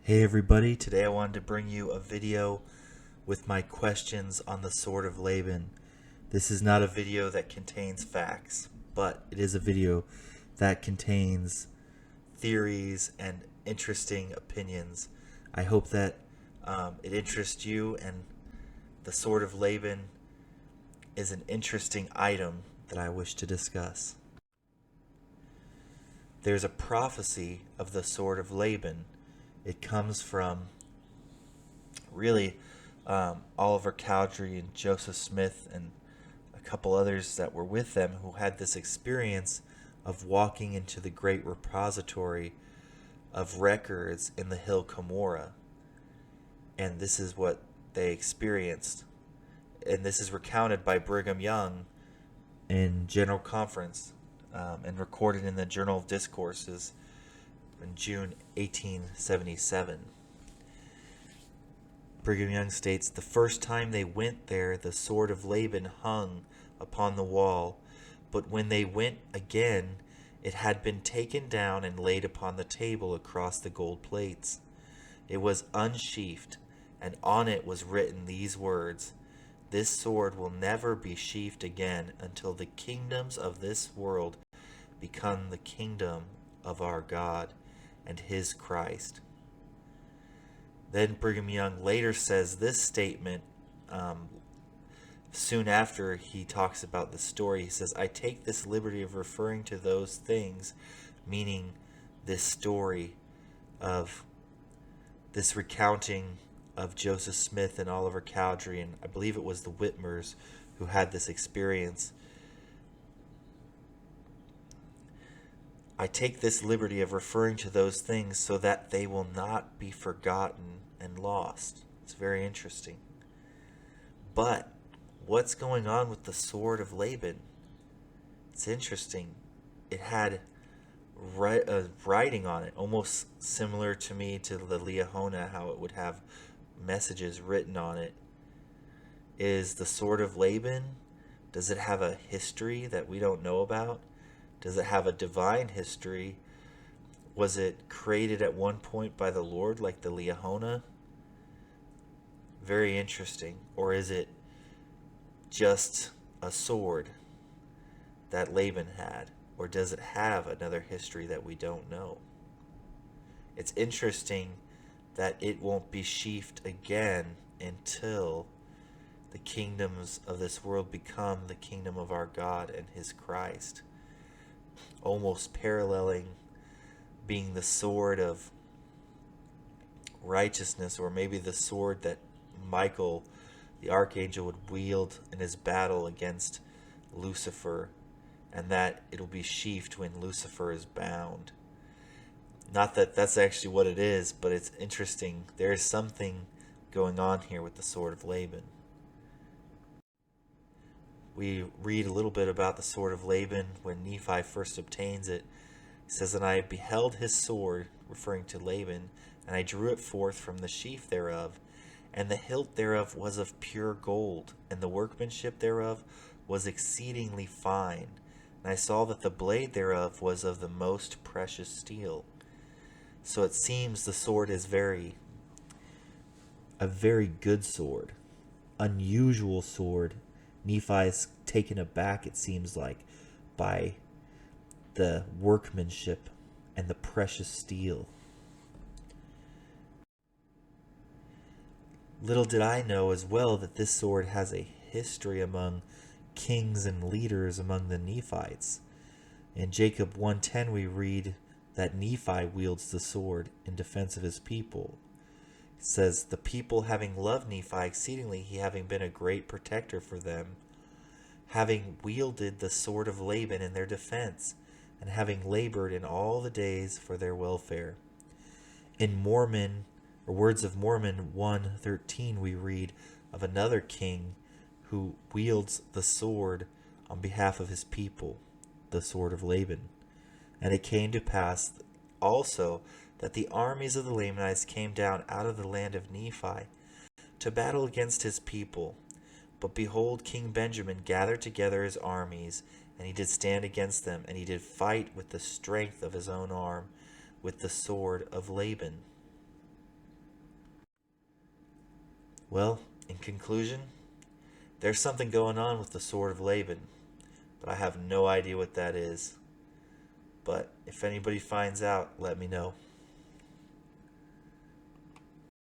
Hey everybody, today I wanted to bring you a video with my questions on the sword of Laban. This is not a video that contains facts, but it is a video that contains theories and interesting opinions. I hope that it interests you, and the sword of Laban is an interesting item that I wish to discuss. There's a prophecy of the sword of Laban. It comes from really Oliver Cowdery and Joseph Smith and a couple others that were with them who had this experience of walking into the great repository of records in the hill Cumorah. And this is what they experienced. And this is recounted by Brigham Young in General Conference and recorded in the Journal of Discourses in June 1877. Brigham Young states, "The first time they went there, the sword of Laban hung upon the wall, but when they went again, it had been taken down and laid upon the table across the gold plates. It was unsheathed, and on it was written these words, 'This sword will never be sheathed again until the kingdoms of this world become the kingdom of our God and his Christ.'" Then Brigham Young later says this statement soon after he talks about the story. He says, "I take this liberty of referring to those things," meaning this story of this recounting of Joseph Smith and Oliver Cowdery, and I believe it was the Whitmers who had this experience. "I take this liberty of referring to those things so that they will not be forgotten and lost." It's very interesting. But what's going on with the sword of Laban? It's interesting. It had writing on it, almost similar to me to the Liahona, how it would have messages written on it. Is the sword of Laban, does it have a history that we don't know about? Does it have a divine history? Was it created at one point by the Lord like the Liahona? Very interesting. Or is it just a sword that Laban had? Or does it have another history that we don't know? It's interesting that it won't be sheathed again until the kingdoms of this world become the kingdom of our God and his Christ. Almost paralleling being the sword of righteousness, or maybe the sword that Michael, the archangel, would wield in his battle against Lucifer, and that it'll be sheathed when Lucifer is bound. Not that that's actually what it is, but it's interesting. There is something going on here with the sword of Laban. We read a little bit about the sword of Laban when Nephi first obtains it. He says, "And I beheld his sword," referring to Laban, "and I drew it forth from the sheath thereof, and the hilt thereof was of pure gold, and the workmanship thereof was exceedingly fine. And I saw that the blade thereof was of the most precious steel." So it seems the sword is a very good sword, unusual sword. Nephi is taken aback, it seems like, by the workmanship and the precious steel. Little did I know as well that this sword has a history among kings and leaders among the Nephites. In Jacob 1:10 we read that Nephi wields the sword in defense of his people. It says, "The people having loved Nephi exceedingly, he having been a great protector for them, having wielded the sword of Laban in their defense, and having labored in all the days for their welfare." In Words of Mormon 1:13 we read of another king who wields the sword on behalf of his people, the sword of Laban. "And it came to pass also that the armies of the Lamanites came down out of the land of Nephi to battle against his people. But behold, King Benjamin gathered together his armies, and he did stand against them, and he did fight with the strength of his own arm, with the sword of Laban." Well, in conclusion, there's something going on with the sword of Laban, but I have no idea what that is. But if anybody finds out, let me know.